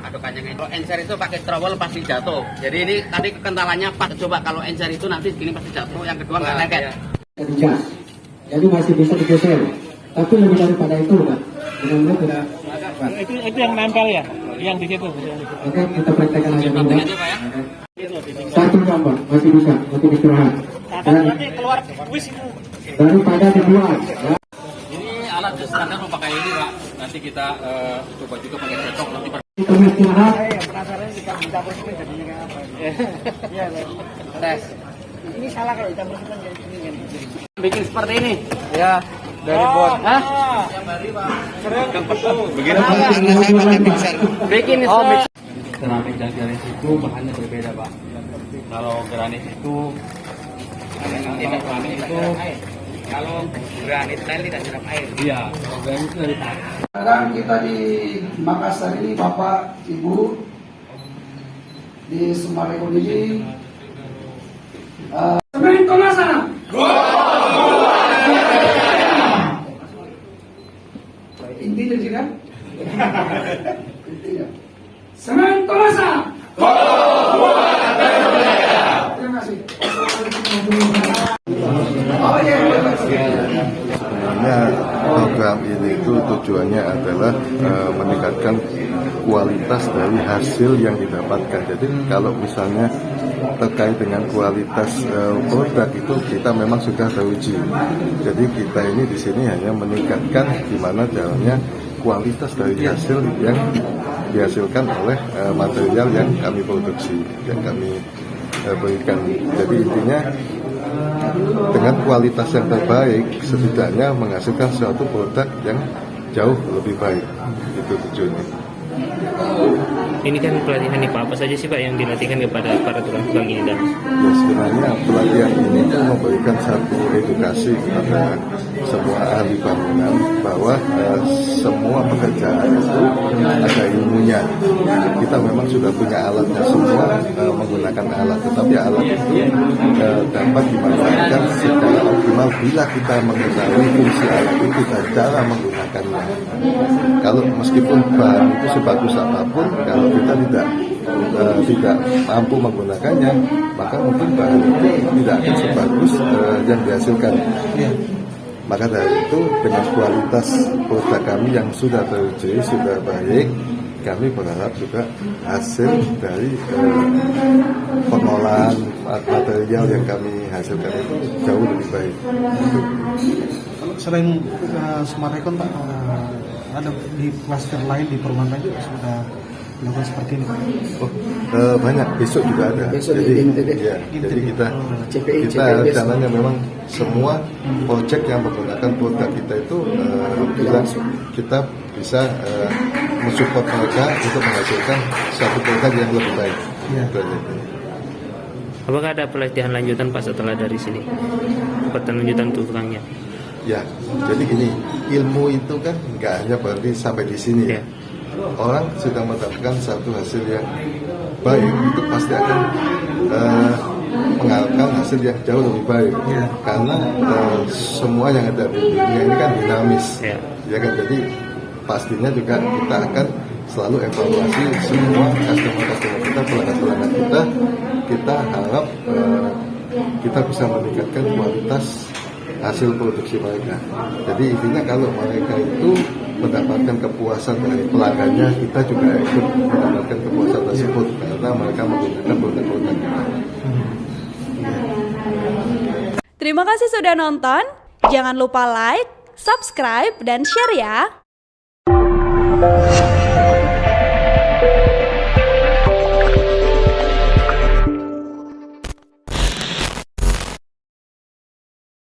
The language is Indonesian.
adokannya. Kalau encer itu pakai trowel pasti jatuh. Jadi ini tadi kekentalannya pas. Coba kalau encer itu nanti segini pasti jatuh. Yang kedua nggak lengket. Ketiga, jadi masih bisa digeser. Tapi lebih daripada itu, Pak. Benar-benar tidak. Itu yang nempel ya, yang di situ. Oke, kita praktekkan lagi dulu. Aja, Pak, ya. Satu gambar masih bisa untuk istirahat. Nanti keluar kuis itu. Daripada dibuat. Ya. Ini alat standar mau pakai ini, Pak. Nanti kita coba juga pakai cocok nanti. Kita istirahat. Penasaran kita mencampur semen jadinya kayak apa? Iya, Tes. ini salah kalau dicampur semen jadi ini kan. Bikin seperti ini. Ya, dari bot. Hah? Begini. Bikin mix. keramik dan granit itu bahannya berbeda, Pak. Kalau granit itu tidak keramik itu kalau granit lain tidak serap air. Iya, kalau granit itu dari tanah. Sekarang kita di Makassar ini Bapak Ibu di Sumarekon ini semen Komasa. Intinya sih kan? Intinya. Semen Komasa. Terima kasih. Oh iya. Sebenarnya program ini itu tujuannya adalah meningkatkan kualitas dari hasil yang didapatkan. Jadi kalau misalnya terkait dengan kualitas produk itu kita memang sudah teruji. Jadi kita ini di sini hanya meningkatkan gimana jalannya kualitas dari hasil yang dihasilkan oleh material yang kami produksi, yang kami berikan. Jadi intinya dengan kualitas yang terbaik setidaknya menghasilkan suatu produk yang jauh lebih baik. Itu tujuannya. Ini kan pelatihan nih Pak, apa saja sih Pak yang dilatihkan kepada para tukang ini dan? Ya sebenarnya pelatihan ini itu memberikan satu edukasi kepada semua ahli bangunan bahwa semua pekerjaan itu ada ilmunya. Kita memang sudah punya alatnya semua, menggunakan alat, tetapi alat itu dapat dimanfaatkan secara optimal bila kita mengetahui fungsi alat itu dan cara menggunakannya. Kalau meskipun bahan itu sebagus apapun, kalau kita tidak mampu menggunakannya, maka mungkin bahan itu tidak akan sebagus yang dihasilkan. Maka dari itu dengan kualitas produk kami yang sudah teruji, sudah baik, kami berharap juga hasil dari pengolahan material yang kami hasilkan itu jauh lebih baik. Selain Sumarekon Pak, ada di klaster lain di perumahan lain juga sudah dilakukan seperti ini Pak? Banyak, besok juga ada. Jadi kita rencananya memang semua proyek yang menggunakan produk kita itu kita bisa mensupport mereka untuk menghasilkan satu produk yang lebih baik. Apakah ada pelatihan lanjutan Pak setelah dari sini? Pelatihan lanjutan tukangnya? Ya, jadi gini, ilmu itu kan nggak hanya berarti sampai di sini ya. Orang sudah mendapatkan satu hasil yang baik, itu pasti akan mengharapkan hasil yang jauh lebih baik. Karena semua yang ada di dunia ini kan dinamis, ya kan. Jadi pastinya juga kita akan selalu evaluasi semua customer kita, pelanggan kita. Kita harap kita bisa meningkatkan kualitas hasil produksi mereka. Jadi intinya kalau mereka itu mendapatkan kepuasan dari pelanggannya, kita juga ikut mendapatkan kepuasan tersebut karena mereka menggunakan produk-produk kita. Terima kasih sudah nonton. Jangan lupa like, subscribe, dan share ya.